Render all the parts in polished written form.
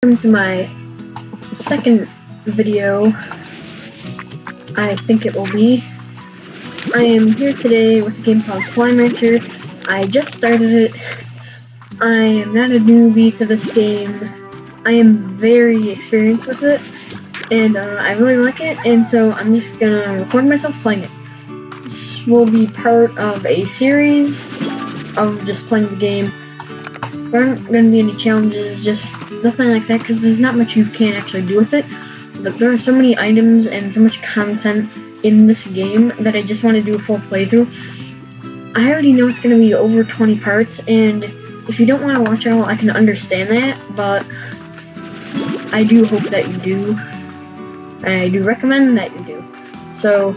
Welcome to my second video, I think it will be. I am here today with a game called Slime Rancher. I just started it. I am not a newbie to this game. I am very experienced with it, and I really like it, and so I'm just gonna record myself playing it. This will be part of a series of just playing the game. There aren't going to be any challenges, just nothing like that, because there's not much you can actually do with it. But there are so many items and so much content in this game that I just want to do a full playthrough. I already know it's going to be over 20 parts, and if you don't want to watch it all, I can understand that, but I do hope that you do. And I do recommend that you do. So,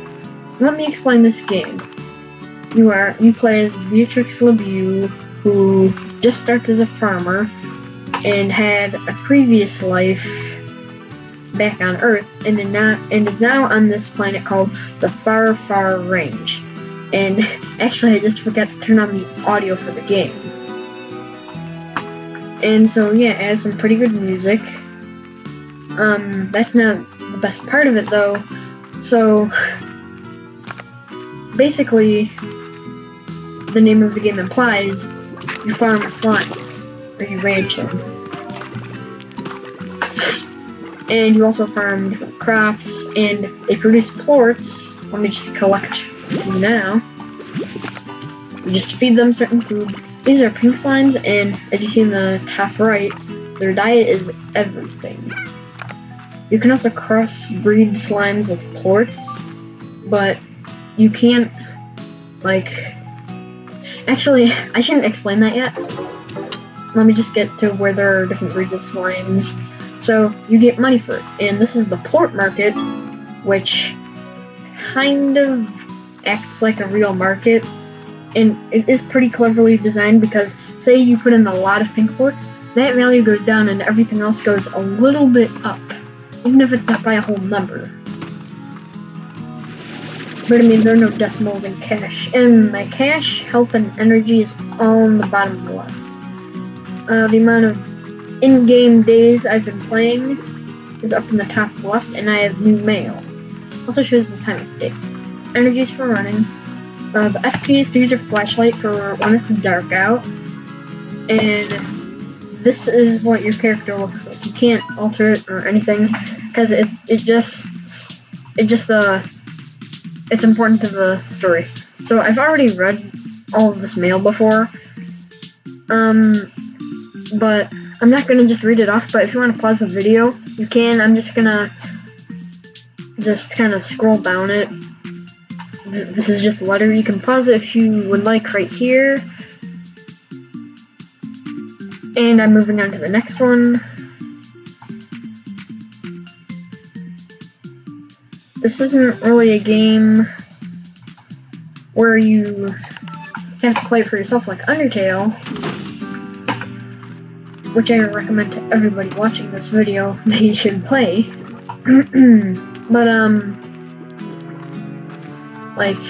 let me explain this game. You play as Beatrix LeBeau, who just starts as a farmer and had a previous life back on Earth, and is now on this planet called the Far Far Range. And actually, I just forgot to turn on the audio for the game. And so yeah, it has some pretty good music. That's not the best part of it though. So basically, the name of the game implies you farm slimes, or you ranch them. And you also farm different crops, and they produce plorts. Let me just collect them now. You just feed them certain foods. These are pink slimes, and as you see in the top right, their diet is everything. You can also crossbreed slimes with plorts, but you can't, like... Actually, I shouldn't explain that yet. Let me just get to where there are different breeds of slimes. So, you get money for it. And this is the plort market, which kind of acts like a real market. And it is pretty cleverly designed because, say you put in a lot of pink plorts, that value goes down and everything else goes a little bit up. Even if it's not by a whole number. But I mean, there are no decimals in cash. And my cash, health, and energy is all on the bottom of the left. The amount of in-game days I've been playing is up in the top left, and I have new mail. Also shows the time of day. Energy is for running. The FP is to use your flashlight for when it's dark out. And this is what your character looks like. You can't alter it or anything, because it's important to the story. So I've already read all of this mail before, but I'm not gonna just read it off, but if you want to pause the video, you can. I'm just gonna kind of scroll down it. This is just a letter. You can pause it if you would like right here. And I'm moving on to the next one. This isn't really a game where you have to play it for yourself like Undertale, which I recommend to everybody watching this video they should play. But like,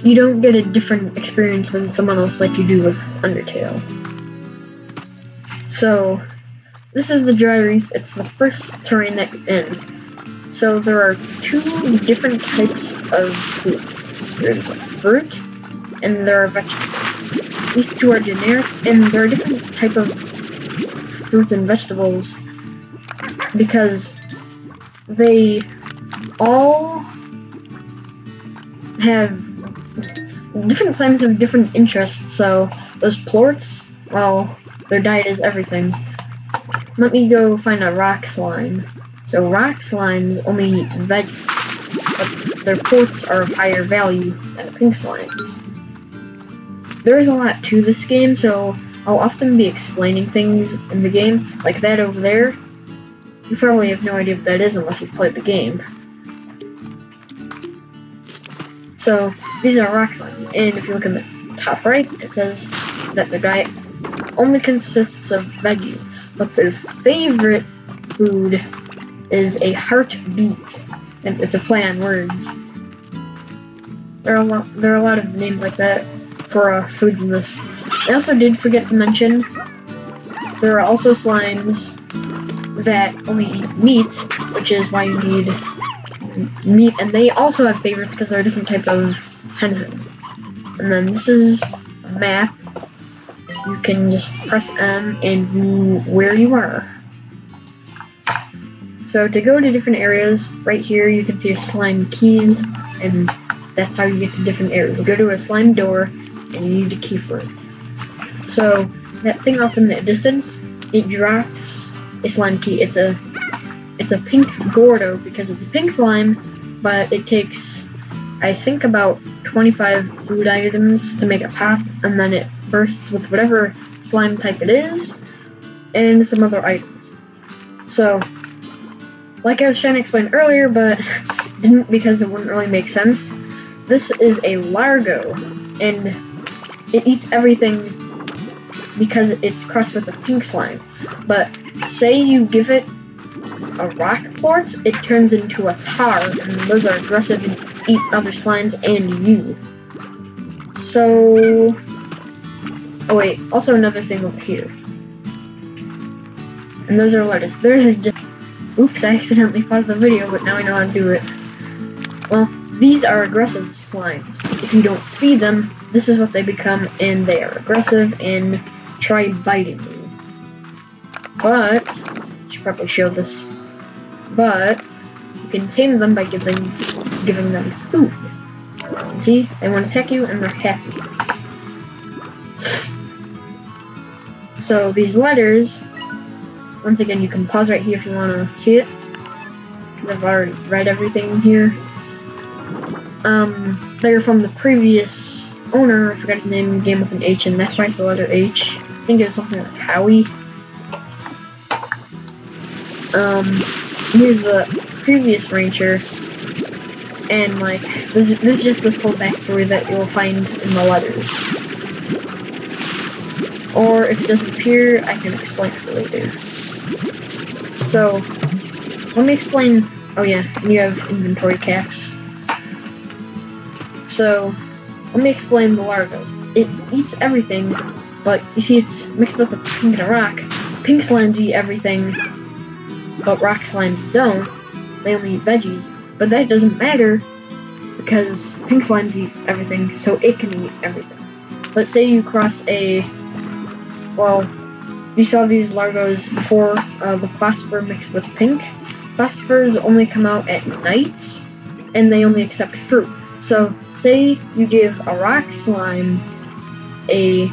you don't get a different experience than someone else like you do with Undertale. So, this is the dry reef. It's the first terrain that you're in. So there are two different types of foods. There's fruit, and there are vegetables. These two are generic, and there are different type of fruits and vegetables because they all have different slimes of different interests. So those plorts, well, their diet is everything. Let me go find a rock slime. So rock slimes only eat veggies, but their plorts are of higher value than the pink slimes. There is a lot to this game, so I'll often be explaining things in the game, like that over there. You probably have no idea what that is unless you've played the game. So these are rock slimes, and if you look in the top right, it says that their diet only consists of veggies, but their favorite food is a heartbeat, and it's a play on words. There are a lot of names like that for foods in this. I also did forget to mention there are also slimes that only eat meat, which is why you need meat, and they also have favorites because they're a different type of hens. And then this is a map. You can just press M and view where you are. So to go to different areas, right here you can see your slime keys, and that's how you get to different areas. You go to a slime door, and you need a key for it. So that thing off in the distance, it drops a slime key. It's a pink Gordo because it's a pink slime, but it takes, I think, about 25 food items to make it pop, and then it bursts with whatever slime type it is, and some other items. So, like I was trying to explain earlier, but didn't because it wouldn't really make sense, this is a Largo, and it eats everything because it's crossed with a pink slime. But say you give it a rock port, it turns into a tar, and those are aggressive and eat other slimes and you. So, oh wait, also another thing over here. And those are letters. There's just, oops, I accidentally paused the video, but now I know how to do it. Well, these are aggressive slimes. If you don't feed them, this is what they become, and they are aggressive and try biting you. But, I should probably show this. But you can tame them by giving them food. See, they want to attack you and they're happy. So these letters, once again, you can pause right here if you want to see it, because I've already read everything here. They're from the previous owner, I forgot his name, game with an H, and that's why it's the letter H. I think it was something like Howie. Here's the previous rancher, and like there's just this whole backstory that you'll find in the letters. Or if it doesn't appear, I can explain it later. So let me explain. Oh yeah, and you have inventory caps. So let me explain the Largos. It eats everything, but you see it's mixed with a pink and a rock. Pink slimes eat everything, but rock slimes don't. They only eat veggies, but that doesn't matter because pink slimes eat everything, so it can eat everything. Let's say you cross a, well, you saw these Largos before, the phosphor mixed with pink. Phosphors only come out at night, and they only accept fruit. So, say you give a rock slime a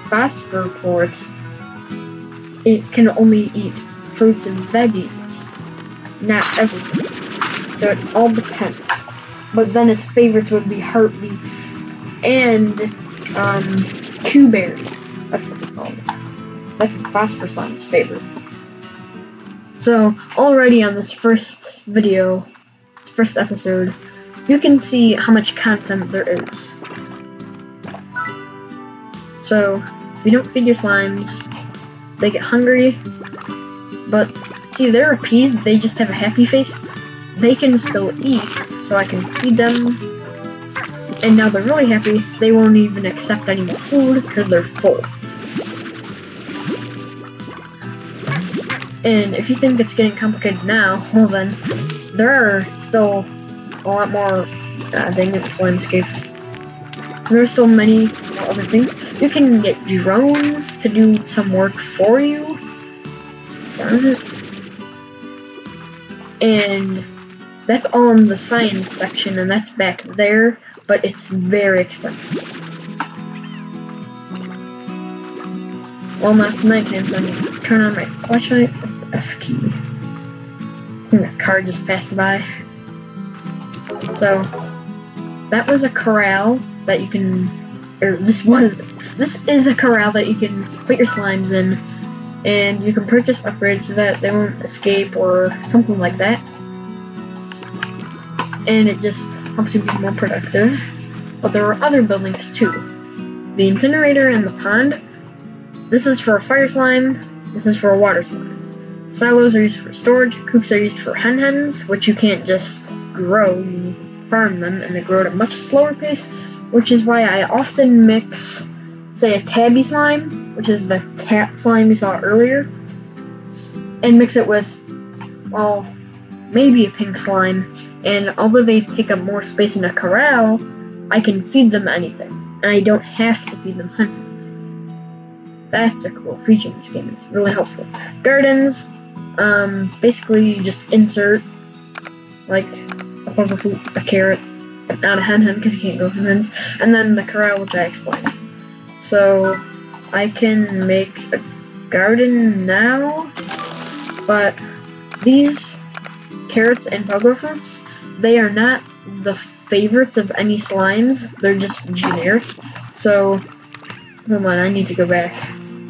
phosphor port, it can only eat fruits and veggies, not everything. So it all depends. But then its favorites would be heartbeats and Q-berries. That's what they're called. That's a phosphor slime's favorite. So already on this first video, this first episode, you can see how much content there is. So if you don't feed your slimes, they get hungry. But see, they're appeased, they just have a happy face. They can still eat, so I can feed them. And now they're really happy, they won't even accept any more food because they're full. And if you think it's getting complicated now, well then, there are still a lot more, dang it, slime escaped. There are still many more other things. You can get drones to do some work for you. Darn it. And that's all in the science section, and that's back there, but it's very expensive. Well, now it's nighttime, so I need to turn on my flashlight with the F key. I think that car just passed by. So, that was a corral that you can, or this is a corral that you can put your slimes in, and you can purchase upgrades so that they won't escape or something like that. And it just helps you be more productive. But there are other buildings too. The incinerator and the pond. This is for a fire slime. This is for a water slime. Silos are used for storage. Coops are used for hens, which you can't just grow. You need to farm them, and they grow at a much slower pace, which is why I often mix, say, a tabby slime, which is the cat slime you saw earlier, and mix it with, well, maybe a pink slime. And although they take up more space in a corral, I can feed them anything, and I don't have to feed them hunts. That's a cool feature in this game. It's really helpful. Gardens, basically you just insert like a purple fruit, a carrot, not a hen because you can't go from hens, and then the corral, which I explained. So I can make a garden now, but these carrots and pogo fruits, they are not the favorites of any slimes. They're just generic. So hold on, I need to go back.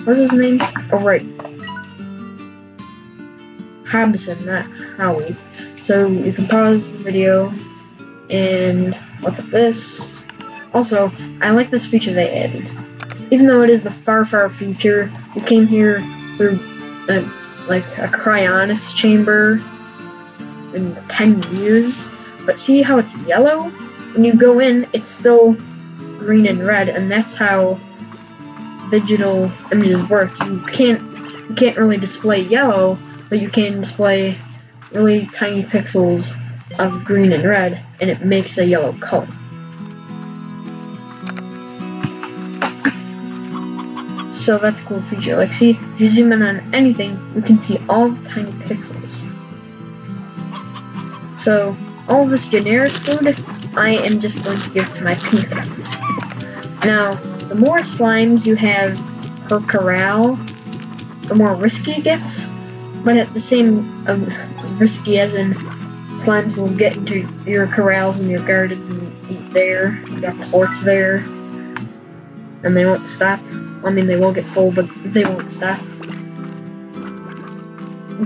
What's his name? Oh right, Hobson, not Howie. So you can pause the video and look at this. Also, I like this feature they added. Even though it is the far, far future, we came here through like a cryonis chamber in 10 years. But see how it's yellow? When you go in, it's still green and red, and that's how digital images work. You can't really display yellow, but you can display really tiny pixels of green and red, and it makes a yellow color. So that's a cool feature. Like, see, if you zoom in on anything, you can see all the tiny pixels. So all this generic food, I am just going to give to my pink slimes. Now, the more slimes you have per corral, the more risky it gets, but at the same risky as in slimes will get into your corrals and your gardens and eat there. You got the horts there, and they won't stop. I mean, they will get full, but they won't stop.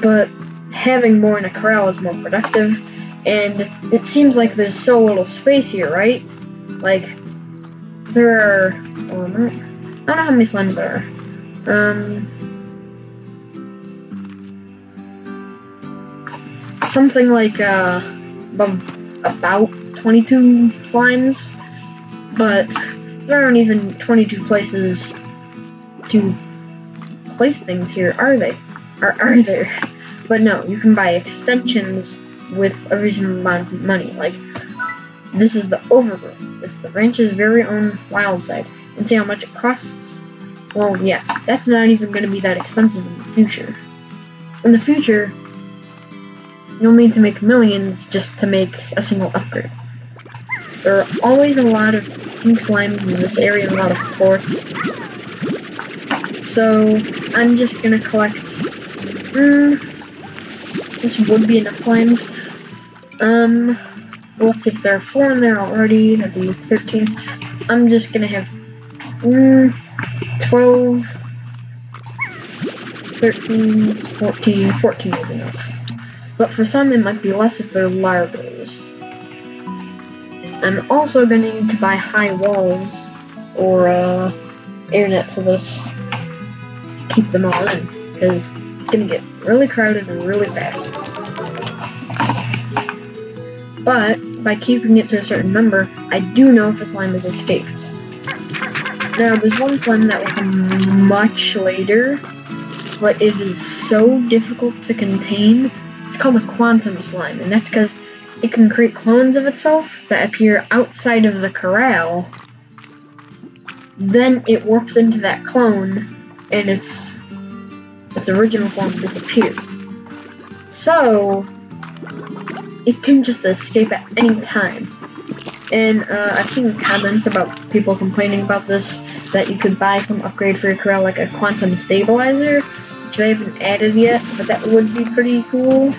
But having more in a corral is more productive, and it seems like there's so little space here, right? Like, there are, well, I don't know how many slimes there are. Something like about 22 slimes, but there aren't even 22 places to place things here, are they? Are there? But no, you can buy extensions with a reasonable amount of money. Like, this is the overgrowth. It's the ranch's very own wild side. And see how much it costs? Well, yeah, that's not even going to be that expensive in the future. In the future, you'll need to make millions just to make a single upgrade. There are always a lot of pink slimes in this area, a lot of forts. So I'm just gonna collect. This would be enough slimes. Let's see if there are 4 in there already. That'd be 13. I'm just gonna have 12, 13, 14. 14 is enough. But for some, it might be less if they're larvas. I'm also going to need to buy high walls or internet for this. Keep them all in, because it's going to get really crowded and really fast. But by keeping it to a certain number, I do know if a slime has escaped. Now, there's one slime that will come much later, but it is so difficult to contain. It's called a quantum slime, and that's because it can create clones of itself that appear outside of the corral. Then it warps into that clone, and its original form disappears. So it can just escape at any time. And I've seen comments about people complaining about this, that you could buy some upgrade for your corral, like a quantum stabilizer, which they haven't added yet, but that would be pretty cool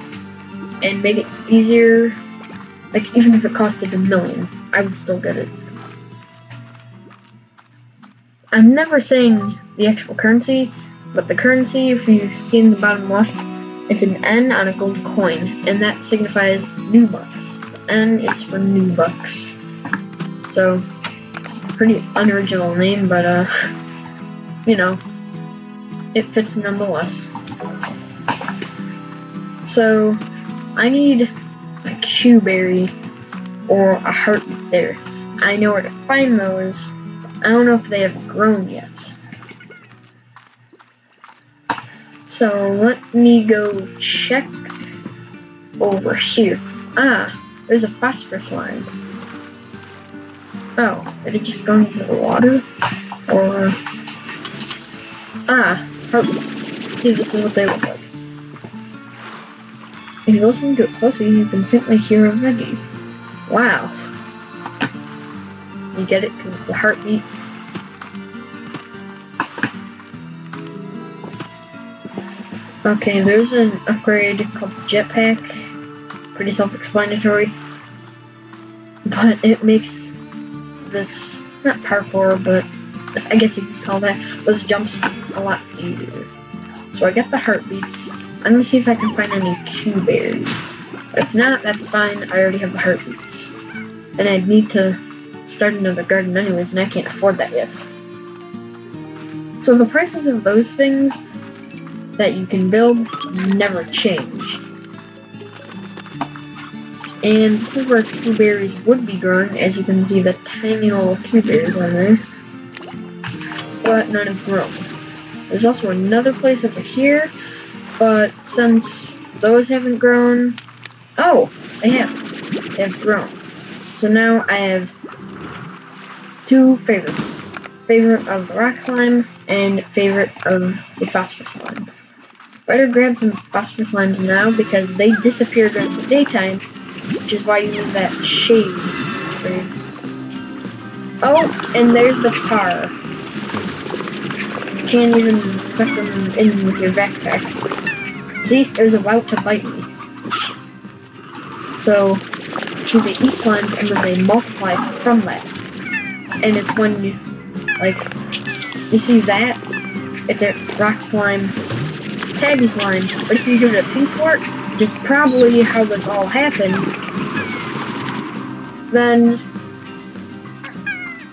and make it easier. Like, even if it costed $1 million, I would still get it. I'm never saying the actual currency, but the currency, if you see in the bottom left, it's an N on a gold coin, and that signifies new bucks. The N is for new bucks. So, it's a pretty unoriginal name, but, you know, it fits nonetheless. So, I need a Q-berry or a heart there. I know where to find those. I don't know if they have grown yet. So let me go check over here. Ah, there's a phosphorus line. Oh, did it just go into the water? Or... ah, heartbeats. See, this is what they look like. If you listen to it closely, you can faintly hear a veggie. Wow. You get it? Because it's a heartbeat. Okay, there's an upgrade called Jetpack. Pretty self-explanatory. But it makes this, not parkour, but I guess you could call that, those jumps a lot easier. So I get the heartbeats. I'm gonna see if I can find any Q berries. But if not, that's fine. I already have the heartbeats. And I'd need to start another garden anyways, and I can't afford that yet. So the prices of those things that you can build never change. And this is where Q berries would be grown, as you can see the tiny little Q berries on there. But none have grown. There's also another place over here, but since those haven't grown... oh, they have. They have grown. So now I have two favorites. Favorite of the rock slime and favorite of the phosphorus slime. Better grab some phosphorus slimes now because they disappear during the daytime, which is why you need that shade. Oh, and there's the tar. You can't even suck them in with your backpack. See, there's about to bite me. So, they eat slimes and then they multiply from that. And it's when you, like, you see that? It's a rock slime, tabby slime. But if you give it a pink port, which is probably how this all happened, then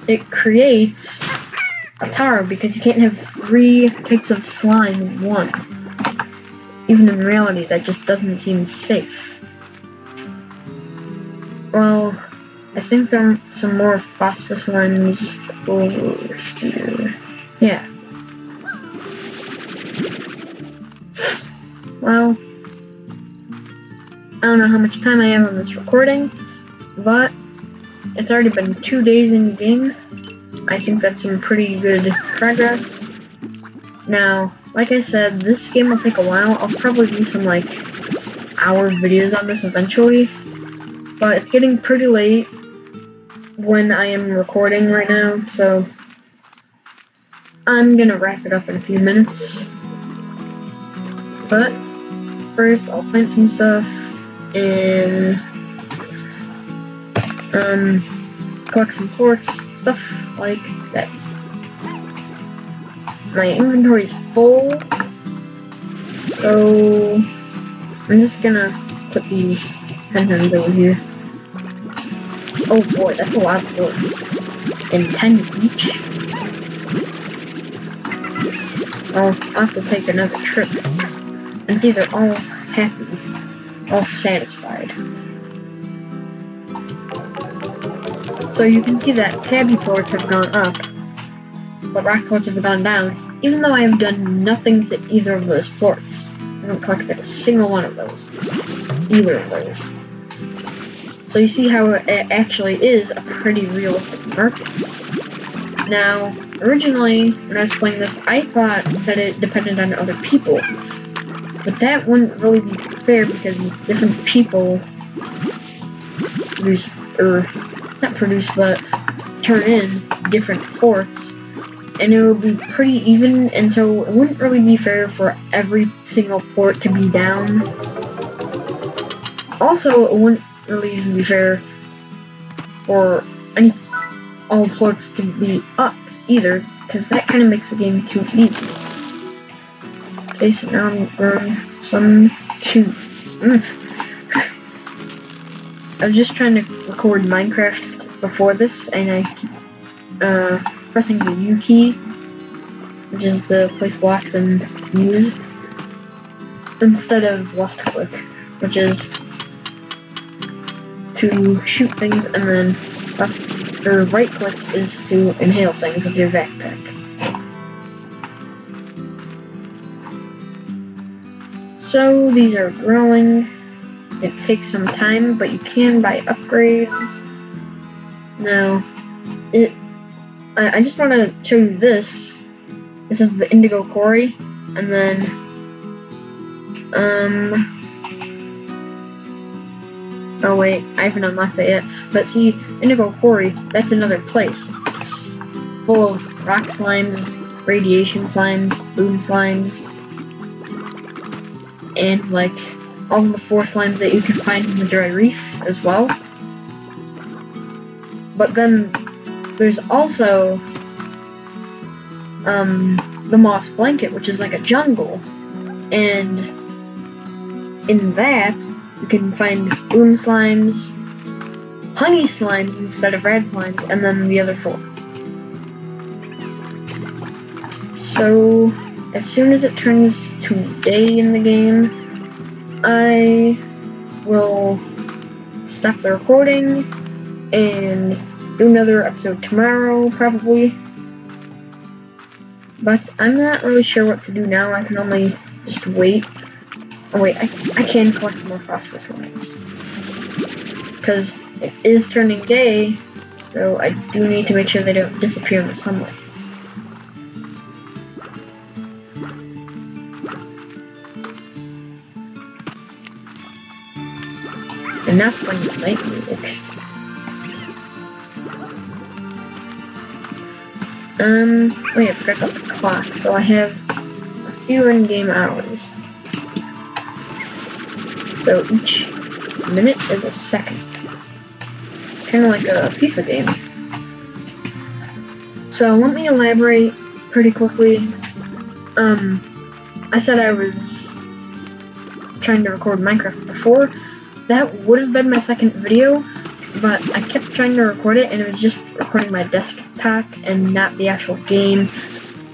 it creates a tar because you can't have 3 types of slime in one. Even in reality, that just doesn't seem safe. Well, I think there are some more phosphorus slimes over here. Yeah. Well, I don't know how much time I have on this recording, but it's already been 2 days in the game. I think that's some pretty good progress. Now, like I said, this game will take a while. I'll probably do some, like, hour videos on this eventually. But it's getting pretty late when I am recording right now, so I'm gonna wrap it up in a few minutes. But first, I'll plant some stuff and collect some quartz, stuff like that. My inventory is full, so I'm just gonna put these pens over here. Oh boy, that's a lot of quartz. And 10 each. I'll have to take another trip and see they're all happy, all satisfied. So you can see that tabby ports have gone up, but rock ports have gone down, even though I have done nothing to either of those ports. I haven't collected a single one of those. Either of those. So you see how it actually is a pretty realistic market. Now, originally, when I was playing this, I thought that it depended on other people. But that wouldn't really be fair because different people produce, or not produce, but turn in different ports. And it would be pretty even, and so it wouldn't really be fair for every single port to be down. Also, it wouldn't really even be fair for all ports to be up either, because that kind of makes the game too easy. Okay, so now I'm growing some Q. I was just trying to record Minecraft before this, and I keep pressing the U key, which is to place blocks and use, instead of left click, which is to shoot things, and then left or right click is to inhale things with your backpack. So these are growing. It takes some time, but you can buy upgrades. Now, I just want to show you this. This is the indigo quarry, and then oh wait, I haven't unlocked that yet. But see, indigo quarry, that's another place. It's full of rock slimes, radiation slimes, boom slimes, and like all of the 4 slimes that you can find in the dry reef as well. But then there's also the moss blanket, which is like a jungle, and in that you can find boom slimes, honey slimes instead of red slimes, and then the other 4. So as soon as it turns to day in the game, I will stop the recording and do another episode tomorrow, probably. But I'm not really sure what to do now. I can only just wait. Oh wait, I can collect more phosphorus lines. Because it is turning day, so I do need to make sure they don't disappear in the sunlight. And not playing the night music. Wait, I forgot about the clock. So I have a few in-game hours. So each minute is a second. Kind of like a FIFA game. So let me elaborate pretty quickly. I said I was trying to record Minecraft before. That would have been my second video, but I kept trying to record it and it was just recording my desktop and not the actual game.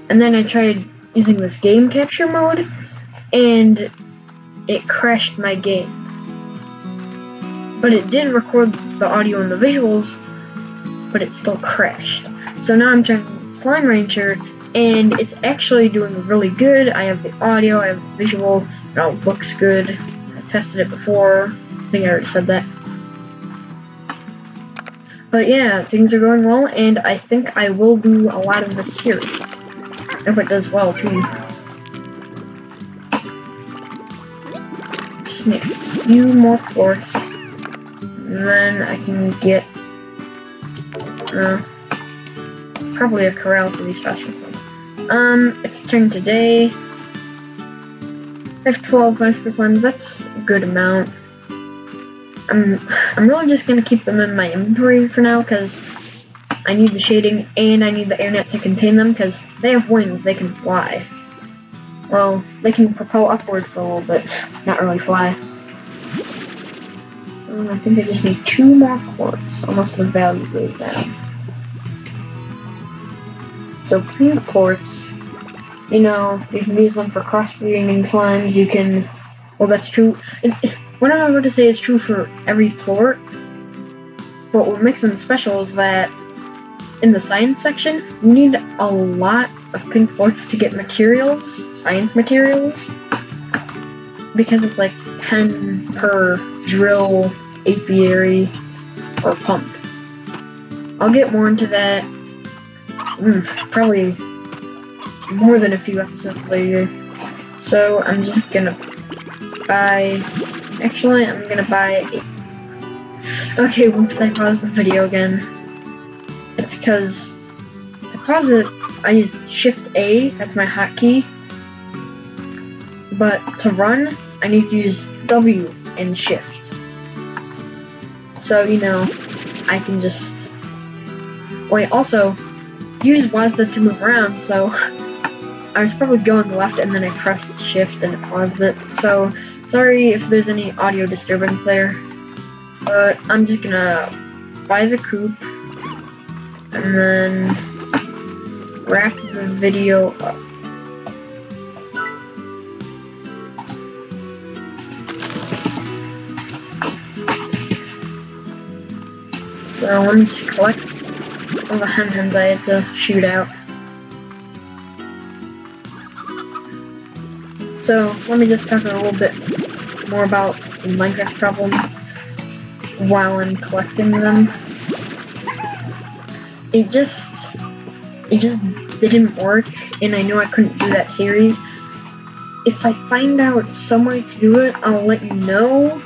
And then I tried using this game capture mode and it crashed my game. But it did record the audio and the visuals, but it still crashed. So now I'm trying Slime Rancher and it's actually doing really good. I have the audio, I have the visuals, it all looks good. I tested it before. I think I already said that. But yeah, things are going well, and I think I will do a lot of this series. If it does well, too. Just need a few more quartz, and then I can get probably a corral for these phosphorus ones. It's turned today. I have 12 phosphorus slimes. That's a good amount. I'm really just gonna keep them in my inventory for now because I need the shading and I need the air net to contain them because they have wings, they can fly. Well, they can propel upward for a little bit, not really fly. I think I just need 2 more quartz, unless the value goes down. So pink quartz, you know, you can use them for crossbreeding slimes, you can, well that's true. What I'm about to say is true for every plort, but what makes them special is that in the science section, you need a lot of pink quartz to get materials, science materials, because it's like 10 per drill, apiary, or pump. I'll get more into that, probably more than a few episodes later. So I'm just gonna buy... Actually, I'm gonna buy a... Okay, whoops, I paused the video again. It's because to pause it, I use Shift A, that's my hotkey. But to run, I need to use W and Shift. So, you know, I can just... Wait, also, use WASD to move around, so... I was probably going left and then I pressed Shift and it paused it, so... Sorry if there's any audio disturbance there, but I'm just gonna buy the coop and then wrap the video up. So let me just collect all the hen-hens I had to shoot out. So let me just talk a little bit more about the Minecraft problem while I'm collecting them. It just didn't work, and I knew I couldn't do that series. If I find out some way to do it, I'll let you know,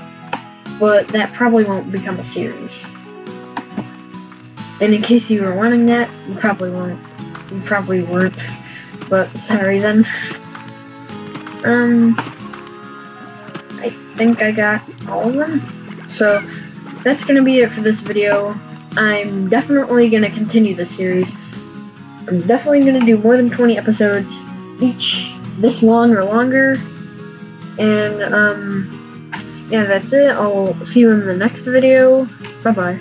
but that probably won't become a series. And in case you were wanting that, you probably weren't. You probably weren't, but sorry then. I think I got all of them. So that's gonna be it for this video. I'm definitely gonna continue this series. I'm definitely gonna do more than 20 episodes, each this long or longer. And yeah, that's it. I'll see you in the next video. Bye bye.